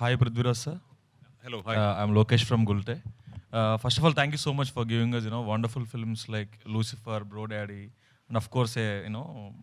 Hi, Prithviraj sir. Hello, hi. I'm Lokesh from Gulte. First of all, thank you so much for giving us, wonderful films like Lucifer, Bro Daddy, and of course,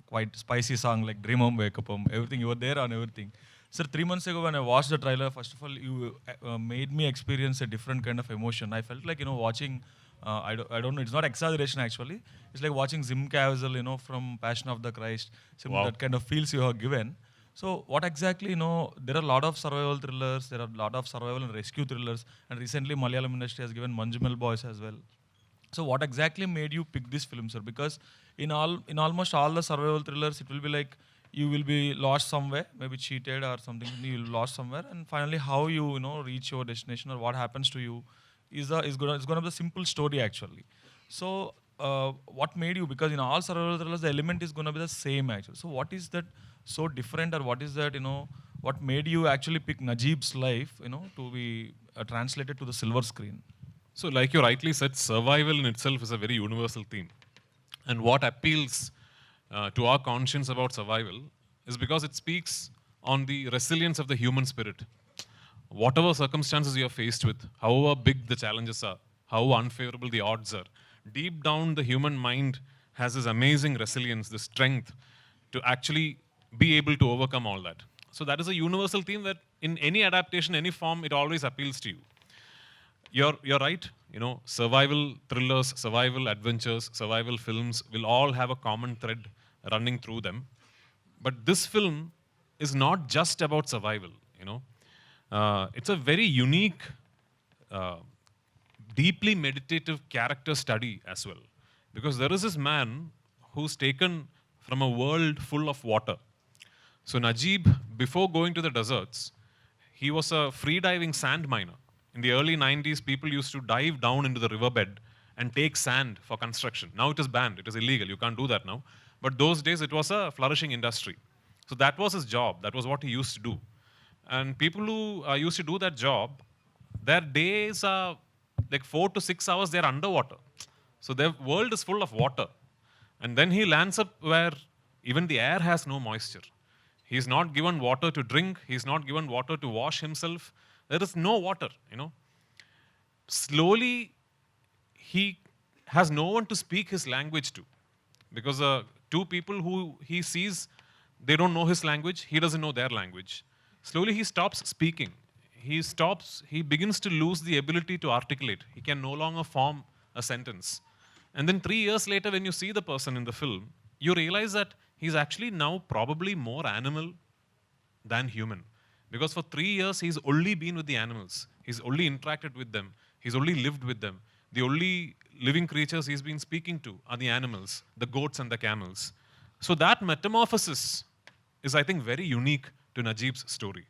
quite spicy song like Dream Home, Wake Up Home. Everything you were there on everything. Sir, 3 months ago when I watched the trailer, first of all, you made me experience a different kind of emotion. I felt like watching. I don't know. It's not exaggeration actually. It's like watching Jim Caviezel, from Passion of the Christ. Wow. That kind of feels you have given. So what exactly, there are a lot of survival thrillers, there are a lot of survival and rescue thrillers, and recently Malayalam industry has given Manjumal Boys as well. So what exactly made you pick this film, sir? Because in almost all the survival thrillers, it will be like you will be lost somewhere, maybe cheated or something, you will lost somewhere, and finally how you reach your destination or what happens to you is gonna be a simple story actually. So what made you? Because in all survival thrillers, the element is gonna be the same actually. So what is that so different, or what is that what made you actually pick Najib's life to be translated to the silver screen? So, like you rightly said, survival in itself is a very universal theme. And what appeals to our conscience about survival is because it speaks on the resilience of the human spirit. Whatever circumstances you are faced with, however big the challenges are, how unfavorable the odds are, deep down the human mind has this amazing resilience, this strength to actually be able to overcome all that. So that is a universal theme that in any adaptation, any form, it always appeals to you. You're right. Survival thrillers, survival adventures, survival films will all have a common thread running through them. But this film is not just about survival. It's a very unique, uh, deeply meditative character study as well, because there is this man who's taken from a world full of water. So Najib, before going to the deserts, he was a free-diving sand miner. In the early 90s, people used to dive down into the riverbed and take sand for construction. Now it is banned, it is illegal, you can't do that now. But those days, it was a flourishing industry. So that was his job, that was what he used to do. And people who used to do that job, their days are like 4 to 6 hours, they're underwater. So their world is full of water. And then he lands up where even the air has no moisture. He's not given water to drink. He's not given water to wash himself. There is no water. Slowly, he has no one to speak his language to. Because two people who he sees, they don't know his language. He doesn't know their language. Slowly, he stops speaking. He begins to lose the ability to articulate. He can no longer form a sentence. And then 3 years later, when you see the person in the film, you realize that he's actually now probably more animal than human. Because for 3 years, he's only been with the animals. He's only interacted with them. He's only lived with them. The only living creatures he's been speaking to are the animals, the goats and the camels. So that metamorphosis is, I think, very unique to Najib's story.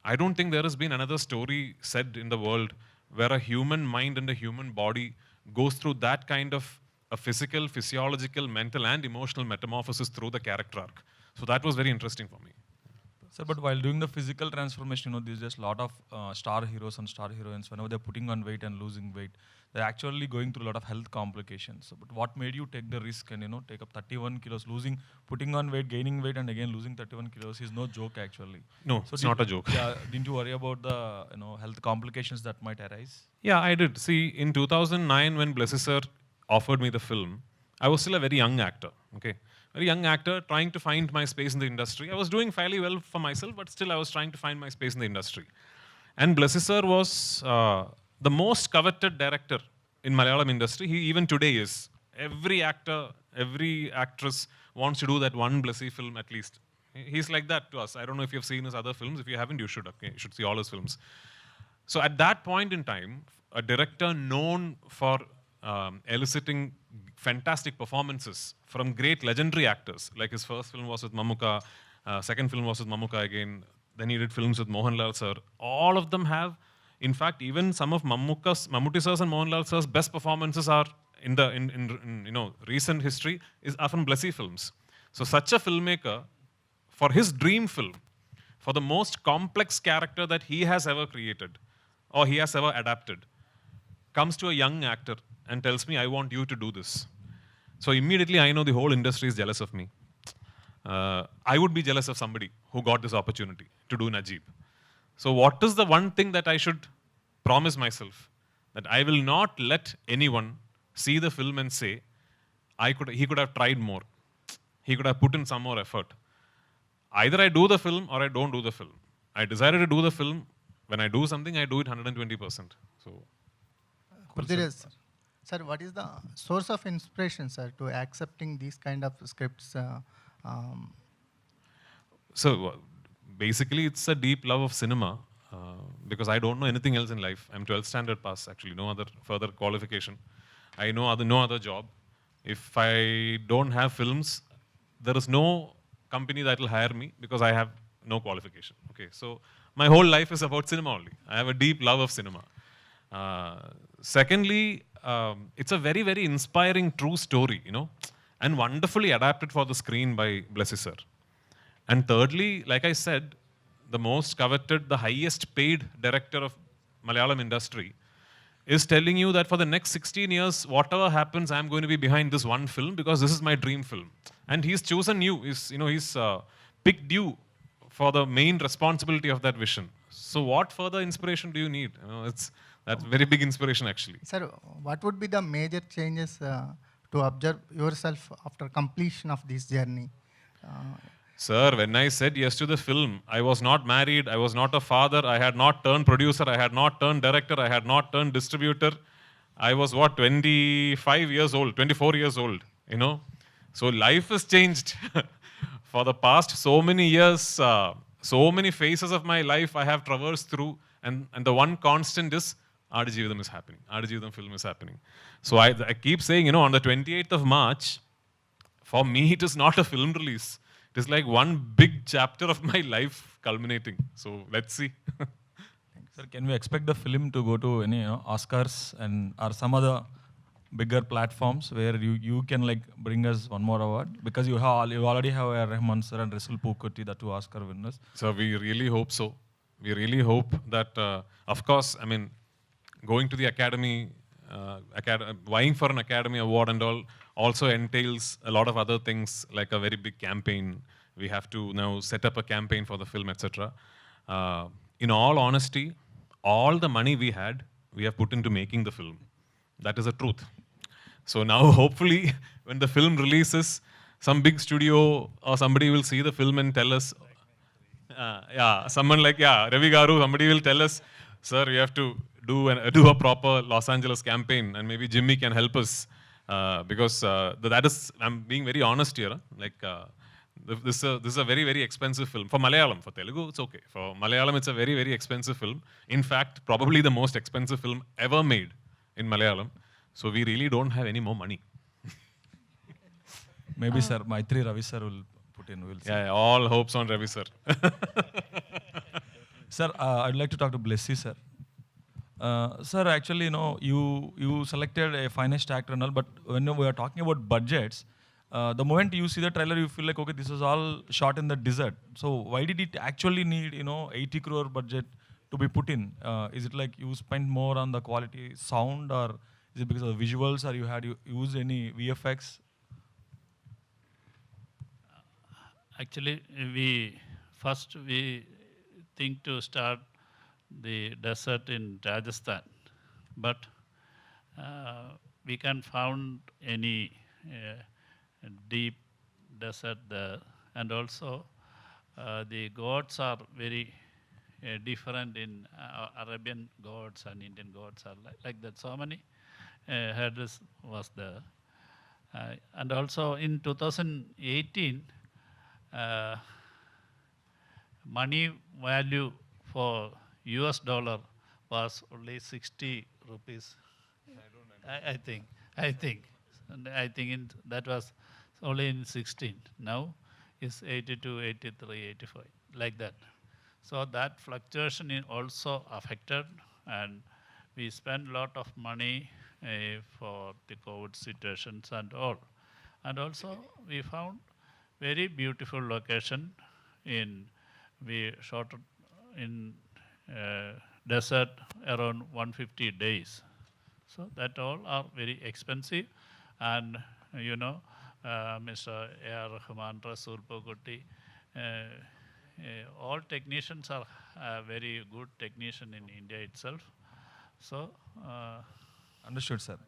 I don't think there has been another story said in the world where a human mind and a human body goes through that kind of a physical, physiological, mental, and emotional metamorphosis through the character arc. So that was very interesting for me. Sir, but while doing the physical transformation, there's just a lot of star heroes and star heroines. Whenever they're putting on weight and losing weight, they're actually going through a lot of health complications. So, but what made you take the risk and take up 31 kilos, putting on weight, gaining weight, and again losing 31 kilos is no joke actually. No, So it's not a joke. Yeah, didn't you worry about the health complications that might arise? Yeah, I did. See, in 2009, when Blessy sir offered me the film, I was still a very young actor. Okay, very young actor trying to find my space in the industry. I was doing fairly well for myself, but still I was trying to find my space in the industry. And Blessy sir was the most coveted director in Malayalam industry. He even today is. Every actor, every actress wants to do that one Blessy film at least. He's like that to us. I don't know if you've seen his other films. If you haven't, you should. Okay, you should see all his films. So at that point in time, a director known for eliciting fantastic performances from great legendary actors, like his first film was with Mammootty, second film was with Mammootty again, then he did films with Mohanlal sir. All of them have, in fact, even some of Mammootty sir's and Mohanlal sir's best performances are in recent history are from Blessy films. So such a filmmaker, for his dream film, for the most complex character that he has ever created or he has ever adapted, comes to a young actor and tells me, I want you to do this. So immediately I know the whole industry is jealous of me. I would be jealous of somebody who got this opportunity to do Najib. So what is the one thing that I should promise myself? That I will not let anyone see the film and say, he could have tried more. He could have put in some more effort. Either I do the film or I don't do the film. I decided to do the film. When I do something, I do it 120%. So, Prithviraj, sir, what is the source of inspiration, sir, to accepting these kind of scripts? Um, so basically, it's a deep love of cinema because I don't know anything else in life. I'm 12th standard pass, actually, no other further qualification. I know no other job. If I don't have films, there is no company that will hire me because I have no qualification. Okay, so my whole life is about cinema only. I have a deep love of cinema. Secondly, it's a very, very inspiring true story, and wonderfully adapted for the screen by Blessy sir. And thirdly, like I said, the most coveted, the highest paid director of Malayalam industry is telling you that for the next 16 years, whatever happens, I'm going to be behind this one film because this is my dream film. And he's chosen you. He's picked you for the main responsibility of that vision. So what further inspiration do you need? That's very big inspiration actually. Sir, what would be the major changes to observe yourself after completion of this journey? Uh, Sir, when I said yes to the film, I was not married, I was not a father, I had not turned producer, I had not turned director, I had not turned distributor. I was 25 years old, 24 years old, So life has changed. For the past so many years, so many phases of my life I have traversed through, and the one constant is Adijeevitham is happening. Adijeevitham film is happening. So I keep saying, on the 28th of March, for me, it is not a film release. It is like one big chapter of my life culminating. So let's see. Sir, can we expect the film to go to any Oscars and or some other bigger platforms where you can like bring us one more award? Because you already have a Rahman sir and Rasul Pookutti, the 2 Oscar winners. So we really hope so. We really hope that, of course, going to the academy, vying for an academy award and all also entails a lot of other things like a very big campaign. We have to now set up a campaign for the film, etc. In all honesty, all the money we had, we have put into making the film. That is the truth. So now, hopefully, when the film releases, some big studio or somebody will see the film and tell us, someone like Ravi Garu, somebody will tell us, sir, we have to do a proper Los Angeles campaign, and maybe Jimmy can help us because that is, I'm being very honest here. This is a very, very expensive film. For Malayalam, for Telugu, it's okay. For Malayalam, it's a very, very expensive film. In fact, probably the most expensive film ever made in Malayalam. So we really don't have any more money. Maybe sir, Mythri Ravi sir will put in. We'll see. Yeah, all hopes on Ravi sir. Sir, I'd like to talk to Blessy sir. Sir, actually, you selected a finest actor and all, but when we are talking about budgets, the moment you see the trailer, you feel like, okay, this is all shot in the desert. So why did it actually need, 80 crore budget to be put in? Is it like you spent more on the quality sound, or is it because of the visuals, or you used any VFX? Actually, we think to start the desert in Rajasthan, but we can't found any deep desert there, and also the gods are very different in Arabian gods and Indian gods are like that. So many hurdles was there, and also in 2018. Money value for US dollar was only 60 rupees. I think. That was only in 16. Now it's 82, 83, 85, like that. So that fluctuation is also affected, and we spend a lot of money for the COVID situations and all. And also we found very beautiful location we shot in desert around 150 days. So that all are very expensive, and Mr. A.R. Rahman, Rasul Pookutti, all technicians are very good technician in India itself. So, understood sir.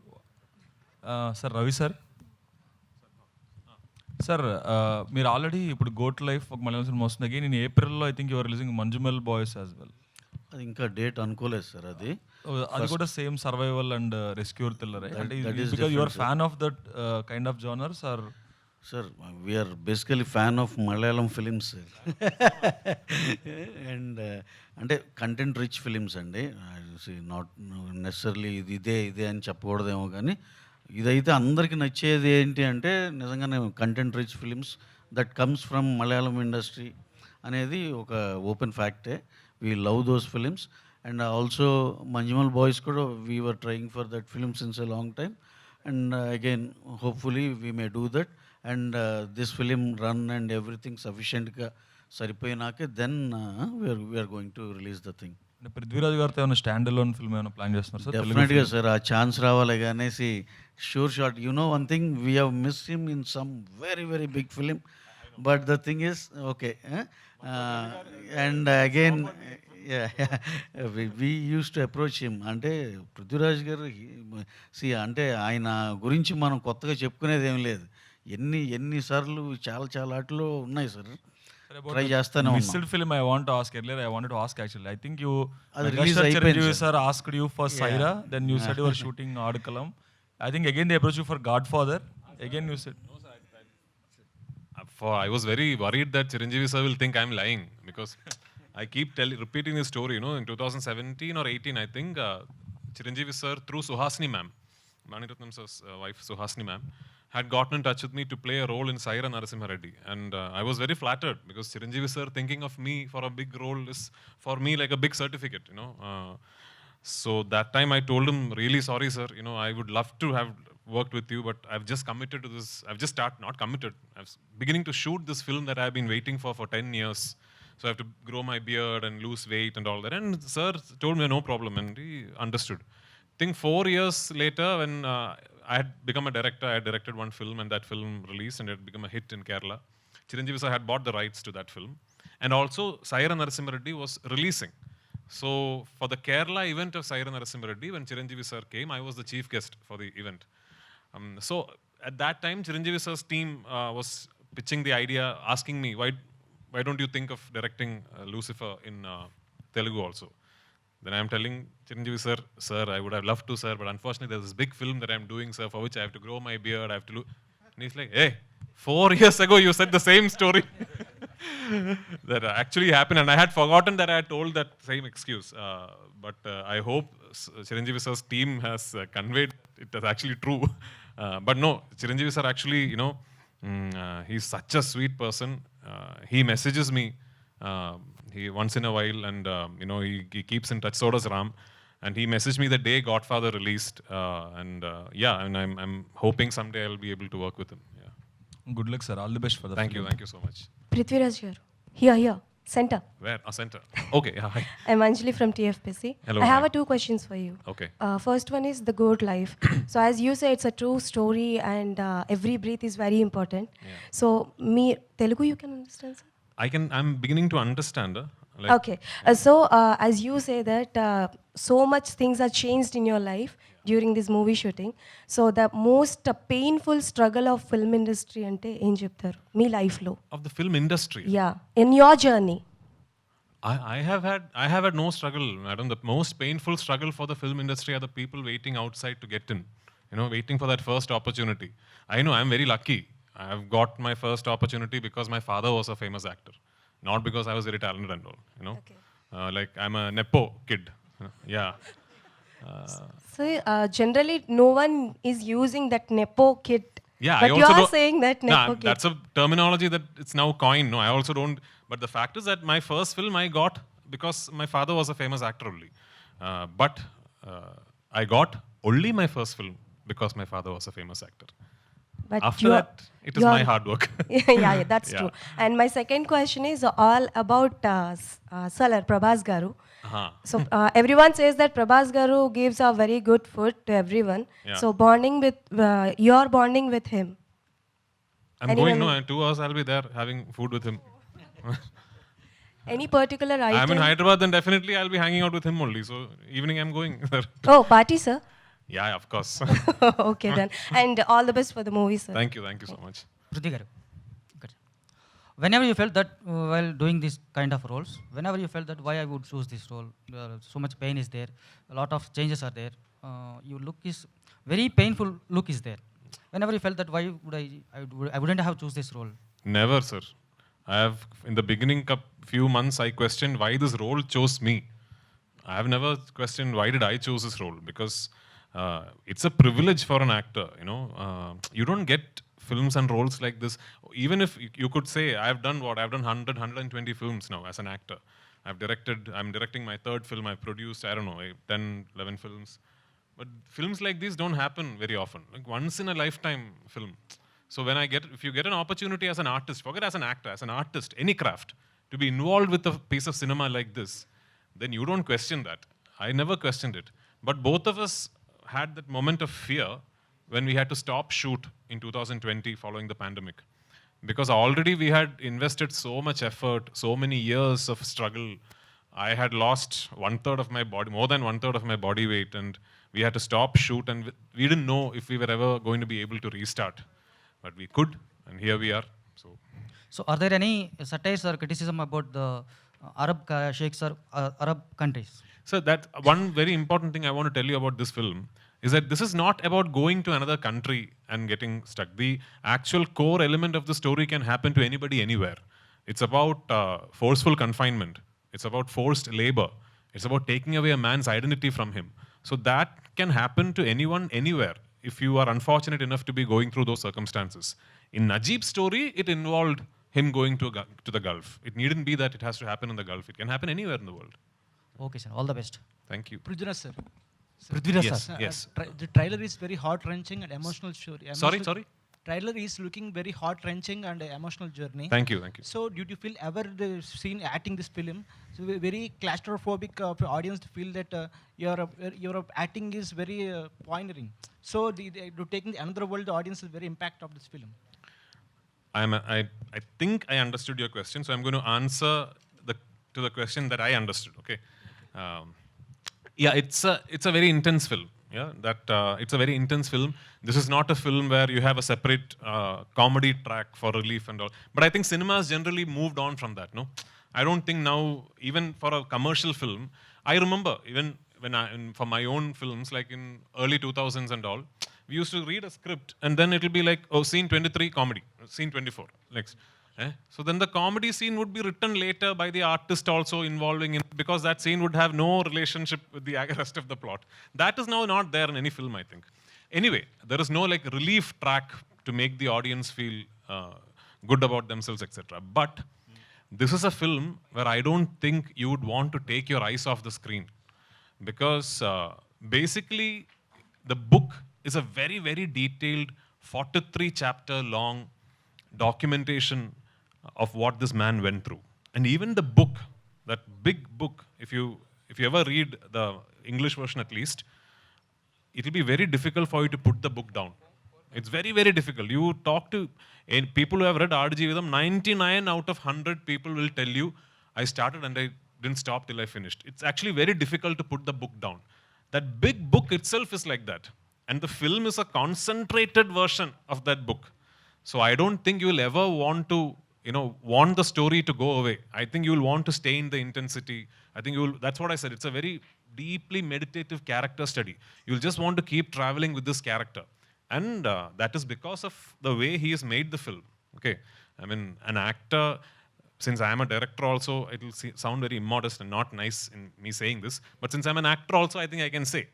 Sir Ravi sir, sir మీరు already ఇప్పుడు goat life ఒక Malayalam cinema వస్తుంది. Again in ఏప్రిల్లో I think your releasing Manjummel boys as well. అది ఇంకా date అనుకోలేదు sir. అది కూడా same survival and rescue thriller. అంటే that is because your different, fan of that kind of genres are? Sir we're basically fan of Malayalam films and అంటే content rich films అండి. Not necessarily ఇదే అని చెప్పకూడదేమో, కానీ ఇదైతే అందరికీ నచ్చేది ఏంటి అంటే నిజంగానే content rich films that comes from Malayalam industry అనేది ఒక ఓపెన్ ఫ్యాక్టే. We love those films and also Manjummel Boys కూడా we were trying for that film since a long time and again hopefully we may do that and this film run and everything సఫిషియెంట్గా సరిపోయినాకే then we are going to release the thing. అంటే పృథ్వీరాజ్ గారితో ఏమైనా stand alone film ఏమైనా plan చేస్తున్నారు sir? డెఫినెట్గా sir, ఆ chance రావాలి అనేసి sure shot. You know one thing, we have missed him in some very very big film, but the thing is okay. And again we use to approach him. అంటే పృథ్వీరాజ్ గారు అంటే ఆయన గురించి మనం కొత్తగా చెప్పుకునేది ఏం లేదు. ఎన్నిసార్లు చాలా ఆటలు ఉన్నాయి సార్, ట్రై చేస్తానే ఉన్నాం. Missed film I want to ask earlier, I wanted to ask actually. I think you అది release అయిపోయింది Chiranjeevi sir. Sir asked you for Sye Raa, then you said you were shooting Aadukalam. I think again they approached you for Godfather. Again you said. I was very worried that Chiranjeevi sir will think I'm lying because I keep repeating this story. You know, in 2017 or 18, I think Chiranjeevi sir, through Suhasini ma'am, Mani Ratnam sir's wife Suhasini ma'am, had gotten in touch with me to play a role in Saira Narasimha Reddy, and I was very flattered because Chiranjeevi sir thinking of me for a big role is for me like a big certificate. You know. So that time I told him, really sorry sir, you know, I would love to have worked with you, but I've just committed to this. I've just not committed. I'm beginning to shoot this film that I've been waiting for 10 years. So I have to grow my beard and lose weight and all that. And sir told me no problem, and he understood. I think 4 years later, when I had become a director, I had directed one film, and that film released and it had become a hit in Kerala. Chiranjeevi sir had bought the rights to that film. And also Saira Narasimha Reddy was releasing. So for the Kerala event of Saira Narasimha Reddy, when Chiranjeevi sir came, I was the chief guest for the event. So at that time, Chiranjeevi sir's team was pitching the idea, asking me, why don't you think of directing Lucifer in Telugu also? Then I'm telling Chiranjeevi sir, I would have loved to, sir, but unfortunately there's this big film that I'm doing, sir, for which I have to grow my beard, I have to And he's like, hey, 4 years ago you said the same story. That actually happened, and I had forgotten that I had told that same excuse. But I hope Chiranjeevi sir's team has conveyed it as actually true. But no, Chiranjeevi sir actually, you know, he's such a sweet person. He messages me he once in a while, and you know, he keeps in touch. So does Ram, and he messaged me the day Godfather released, and yeah, and I'm hoping someday I'll be able to work with him. Yeah. Good luck sir, all the best for the Thank you so much. Prithviraj garu. Here, center. Where? Center. Okay, yeah, hi. I'm Anjali from TFPC. Hello, I have hi. 2 questions for you. Okay. First one is the good life. So as you say, it's a true story, and every breath is very important. Yeah. So me Telugu you can understand, sir? I'm beginning to understand. Like, Okay. As you say that so much things are changed in your life during this movie shooting. So the most painful struggle of film industry ante em cheptaru me life lo? of the film industry. Yeah, in your journey. I have had no struggle, madam. The most painful struggle for the film industry are the people waiting outside to get in. You know, waiting for that first opportunity. I know I'm very lucky. I have got my first opportunity because my father was a famous actor, not because I was very talented and all. You know, Okay. like I'm a nepo kid. Yeah. So generally, no one is using that nepo kit. Yeah, but I you also are don't- saying that nepo Nah, kit. that's a terminology that it's now coined. No, I also don't. But the fact is that my first film I got because my father was a famous actor only. But I got only my first film because my father was a famous actor. But After you are- that, it is you my are- hard work. yeah, that's Yeah. true. And my second question is all about Salar Prabhas Garu. Uh-huh. So everyone says that Prabhas Garu gives a very good food to everyone. Yeah. So you're bonding with him. I'm Anyone- going, no, in 2 hours I'll be there having food with him. Any particular item? I'm in Hyderabad, then definitely I'll be hanging out with him only. So evening I'm going. Oh, party, sir. Yeah, of course. Okay then. And all the best for the movie, sir. Thank you so much. Prithvi garu. Okay. Whenever you felt that while doing this kind of roles, whenever you felt that why I would choose this role, so much pain is there, a lot of changes are there, your look is very painful look is there. Whenever you felt that why would I wouldn't have choose this role. Never, sir. I have, in the beginning few months, I questioned why this role chose me. I have never questioned why did I choose this role, because it's a privilege for an actor, you know. You don't get films and roles like this. Even if you could say, I've done 120 films now as an actor. I'm directing my third film, I've produced, 10, 11 films. But films like these don't happen very often, like once in a lifetime film. So if you get an opportunity as an artist, forget as an actor, as an artist, any craft, to be involved with a piece of cinema like this, then you don't question that. I never questioned it. But both of us had that moment of fear when we had to stop shoot in 2020 following the pandemic. Because already we had invested so much effort, so many years of struggle. I had lost more than one third of my body weight, and we had to stop shoot, and we didn't know if we were ever going to be able to restart. But we could, and here we are. So are there any satires or criticism about the Arab sheikhs or Arab countries? So that one very important thing I want to tell you about this film is that this is not about going to another country and getting stuck. The actual core element of the story can happen to anybody, anywhere. It's about forceful confinement. It's about forced labor. It's about taking away a man's identity from him. So that can happen to anyone, anywhere, if you are unfortunate enough to be going through those circumstances. In Najib's story, it involved him going to the Gulf. It needn't be that it has to happen in the Gulf. It can happen anywhere in the world. Okay, sir. All the best. Thank you. Prithviraj sir. Prithviraj Yes, sir. yes. The trailer is very heart-wrenching and emotional story. Sorry? Trailer is looking very heart-wrenching and emotional journey. Thank you. So, did you feel ever the scene acting this film? So, very claustrophobic of the audience to feel that your acting is very poignant. So, to taking another world, the audience is very impact of this film. I think I understood your question, so I'm going to answer to the question that I understood. Okay. It's a very intense film. Yeah, it's a very intense film. This is not a film where you have a separate comedy track for relief and all. But I think cinema has generally moved on from that. No, I don't think now, even for a commercial film, I remember even for my own films, like in early 2000s and all, we used to read a script and then it'll be like, oh, scene 23 comedy, scene 24 next. So then the comedy scene would be written later by the artist also involving in, because that scene would have no relationship with the rest of the plot. That is now not there in any film, I think. Anyway, there is no like relief track to make the audience feel good about themselves, etc. But this is a film where I don't think you would want to take your eyes off the screen, because basically the book is a very, very detailed 43-chapter long documentation of what this man went through. And even the book, that big book, if you ever read the English version at least, it will be very difficult for you to put the book down. It's very, very difficult. You talk to people who have read R.G. Vidam, 99 out of 100 people will tell you, I started and I didn't stop till I finished. It's actually very difficult to put the book down. That big book itself is like that. And the film is a concentrated version of that book. So I don't think you will ever want to, want the story to go away. I think you will want to stay in the intensity. I think that's what I said. It's a very deeply meditative character study. You'll just want to keep traveling with this character. And that is because of the way he has made the film. Okay. I mean, an actor, since I am a director also, it will sound very immodest and not nice in me saying this. But since I'm an actor also, I think I can say,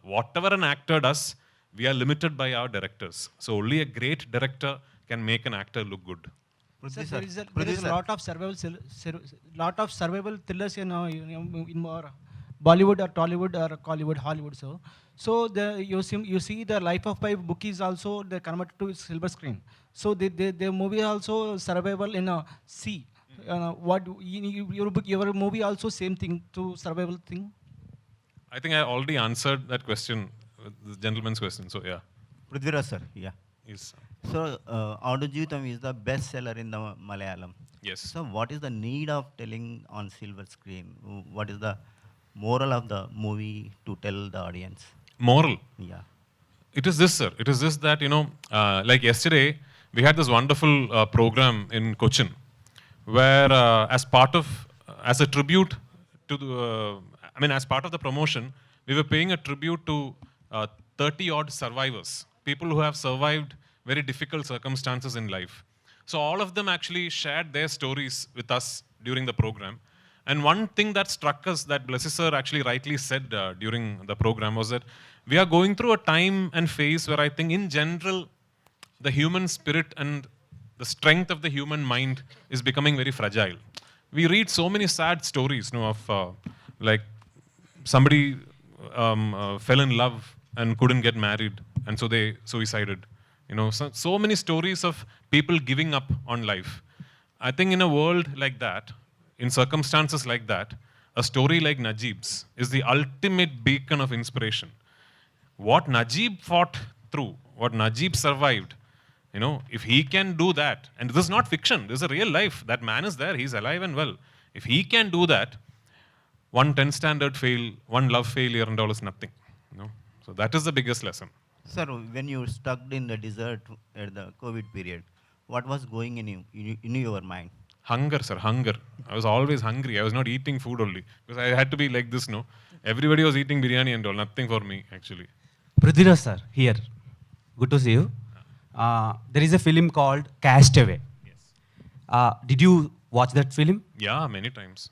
whatever an actor does, we are limited by our directors. So only a great director can make an actor look good. Sir, there is a lot of survival thrillers in Bollywood or Tollywood or Hollywood. So you see the Life of Pi book is also converted to silver screen. So the movie also survival in a sea. Your movie also same thing to survival thing? I think I already answered that question, the gentleman's question. So yeah. Prithviraj sir, yeah. Yes. So, Audu Jeevitam is the best seller in the Malayalam. Yes. So, what is the need of telling on silver screen? What is the moral of the movie to tell the audience? Moral. Yeah. It is this, sir. It is this that, like yesterday, we had this wonderful program in Cochin, where as a tribute to the, as part of the promotion, we were paying a tribute to 30 odd survivors, people who have survived very difficult circumstances in life. So all of them actually shared their stories with us during the program. And one thing that struck us that Blessy sir actually rightly said during the program was that we are going through a time and phase where I think in general, the human spirit and the strength of the human mind is becoming very fragile. We read so many sad stories, of like somebody fell in love and couldn't get married, and so they suicided. So many stories of people giving up on life. I think in a world like that, in circumstances like that, a story like Najib's is the ultimate beacon of inspiration. What Najib fought through, what Najib survived, if he can do that, and this is not fiction, this is a real life, that man is there, he's alive and well. If he can do that, one 10 standard fail, one love failure and all is nothing. So that is the biggest lesson. Sir, when you stuck in the desert at the COVID period, what was going in your mind? Hunger, sir, hunger. I was always hungry. I was not eating food only. Because I had to be like this, Everybody was eating biryani and all. Nothing for me, actually. Prithviraj sir, here. Good to see you. There is a film called Castaway. Yes. Did you watch that film? Yeah, many times.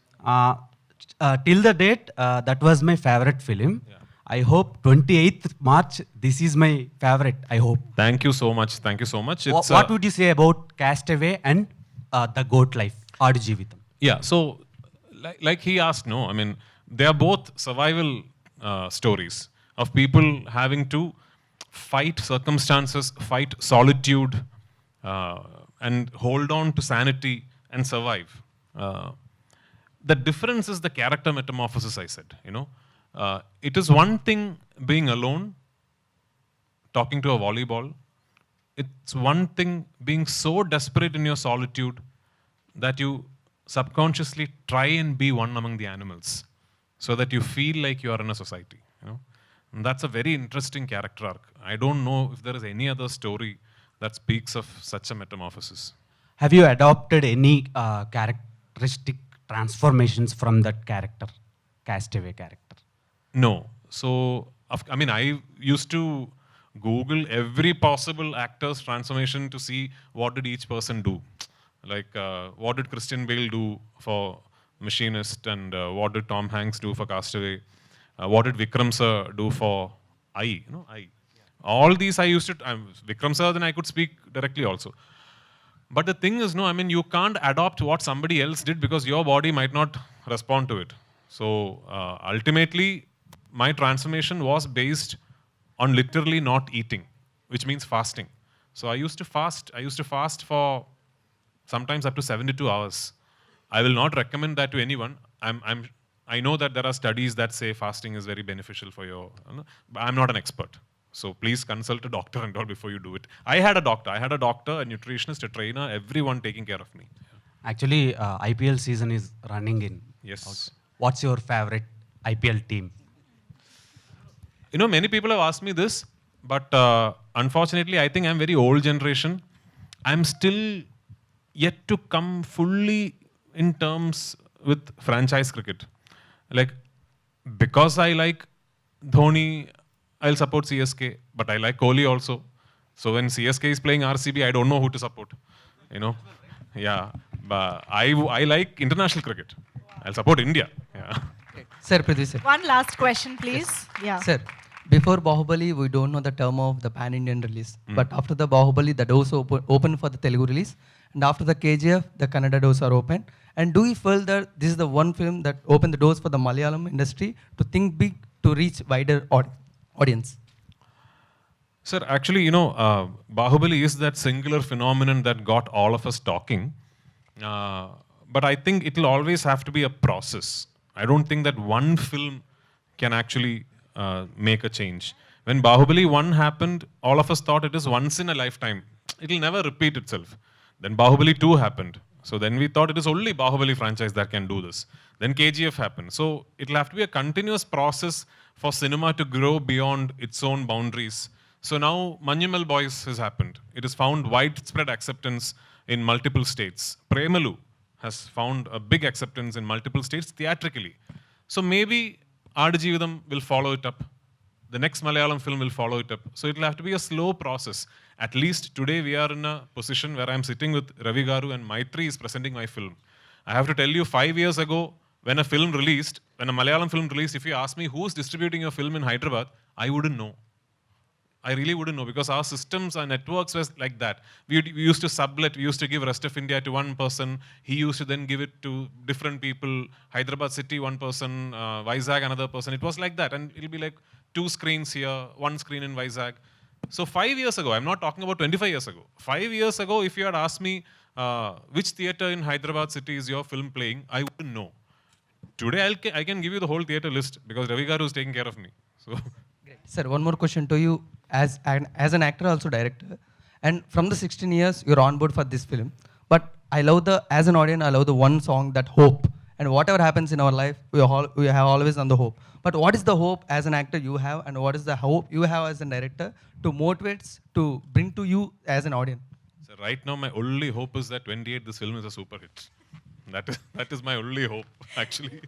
Till the date, that was my favorite film. Yeah. I hope 28th March, this is my favorite, I hope. Thank you so much. Thank you so much. What would you say about Castaway and The Goat Life, Audu Jeevitam? Yeah, so like he asked, they are both survival stories of people having to fight circumstances, fight solitude, and hold on to sanity and survive. The difference is the character metamorphosis, I said, it is one thing being alone, talking to a volleyball. It's one thing being so desperate in your solitude that you subconsciously try and be one among the animals so that you feel like you are in a society. And that's a very interesting character arc. I don't know if there is any other story that speaks of such a metamorphosis. Have you adopted any characteristic transformations from that character, Castaway character? No. So, I used to Google every possible actor's transformation to see what did each person do. Like, what did Christian Bale do for Machinist, and what did Tom Hanks do for Castaway? What did Vikram sir do for I? All these I used to, Vikram sir, then I could speak directly also. But the thing is, you can't adopt what somebody else did because your body might not respond to it. So, ultimately, my transformation was based on literally not eating, which means fasting. So I used to fast for sometimes up to 72 hours. I will not recommend that to anyone. I know that there are studies that say fasting is very beneficial for your, but I'm not an expert. So please consult a doctor and all before you do it. I had a doctor, a nutritionist, a trainer, everyone taking care of me. Actually, IPL season is running in. Yes. What's your favorite IPL team? Many people have asked me this, but unfortunately, I think I'm very old generation. I'm still yet to come fully in terms with franchise cricket. Like, because I like Dhoni, I'll support CSK, but I like Kohli also. So when CSK is playing RCB, I don't know who to support. Yeah. But I like international cricket. I'll support India. Yeah. Sir, Prithvi sir. One last question, please. Yeah. Sir, before Bahubali, we don't know the term of the pan-Indian release. But after the Bahubali, the doors open for the Telugu release. And after the KGF, the Kannada doors are open. And do you feel that this is the one film that opened the doors for the Malayalam industry to think big, to reach wider audience? Sir, actually, Bahubali is that singular phenomenon that got all of us talking. But I think it will always have to be a process. I don't think that one film can actually make a change. When Bahubali 1 happened, all of us thought it is once in a lifetime. It will never repeat itself. Then Bahubali 2 happened. So then we thought it is only Bahubali franchise that can do this. Then KGF happened. So it will have to be a continuous process for cinema to grow beyond its own boundaries. So now Manjumal Boys has happened. It has found widespread acceptance in multiple states. Premalu has found a big acceptance in multiple states theatrically. So maybe Aadajeevitham will follow it up. The next Malayalam film will follow it up. So it will have to be a slow process. At least today we are in a position where I'm sitting with Ravi Garu and Mythri is presenting my film. I have to tell you, 5 years ago, when a film released, when a Malayalam film released, if you ask me who's distributing your film in Hyderabad, I wouldn't know. I really wouldn't know, because our systems, our networks was like that. We used to sublet, we used to give rest of India to one person. He used to then give it to different people. Hyderabad city, one person, Vizag, another person. It was like that. And it'll be like 2 screens here, 1 screen in Vizag. So 5 years ago, I'm not talking about 25 years ago. 5 years ago, if you had asked me which theater in Hyderabad city is your film playing, I wouldn't know. Today, I can give you the whole theater list because Ravi Garu is taking care of me. So. Sir, one more question to you as an actor, also director. And from the 16 years, you're on board for this film. But as an audience, I love the one song, that hope. And whatever happens in our life, we have always on the hope. But what is the hope as an actor you have, and what is the hope you have as a director to motivate, to bring to you as an audience? So right now, my only hope is that 28, this film is a super hit. That is my only hope, actually.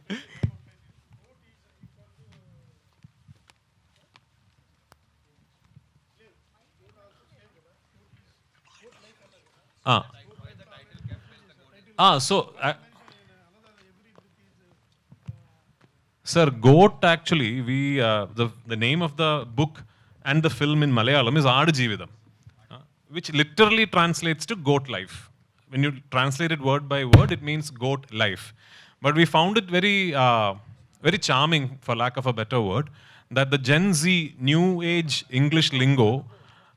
Sir, GOAT actually, the name of the book and the film in Malayalam is Aadajeevitham, which literally translates to goat life. When you translate it word by word, it means goat life. But we found it very, very charming, for lack of a better word, that the Gen Z new age English lingo,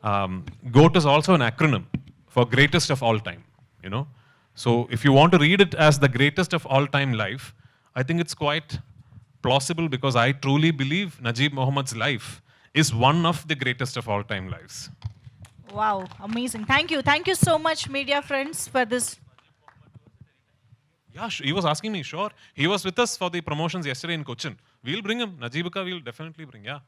GOAT is also an acronym for greatest of all time, you know. So if you want to read it as the greatest of all time life, I think it's quite plausible, because I truly believe Najib Mohammed's life is one of the greatest of all time lives. Wow, amazing. Thank you. Thank you so much, media friends, for this. Yeah, he was asking me, sure. He was with us for the promotions yesterday in Cochin. We'll bring him. Najibka we'll definitely bring, yeah.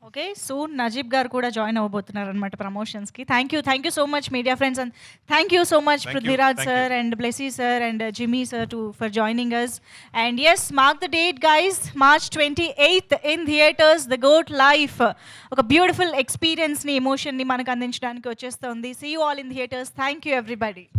Okay, soon Najib Garu kuda join avabothunaru anamata promotions ki. Thank you so much, media friends, and thank you so much, Prithviraj sir and Blessy sir and Jimmy sir for joining us. And yes, mark the date, guys, March 28th in theaters, The Goat Life. Oka beautiful experience ni, emotion ni manaku andinchadaniki vachestundi. See you all in theaters. Thank you, everybody.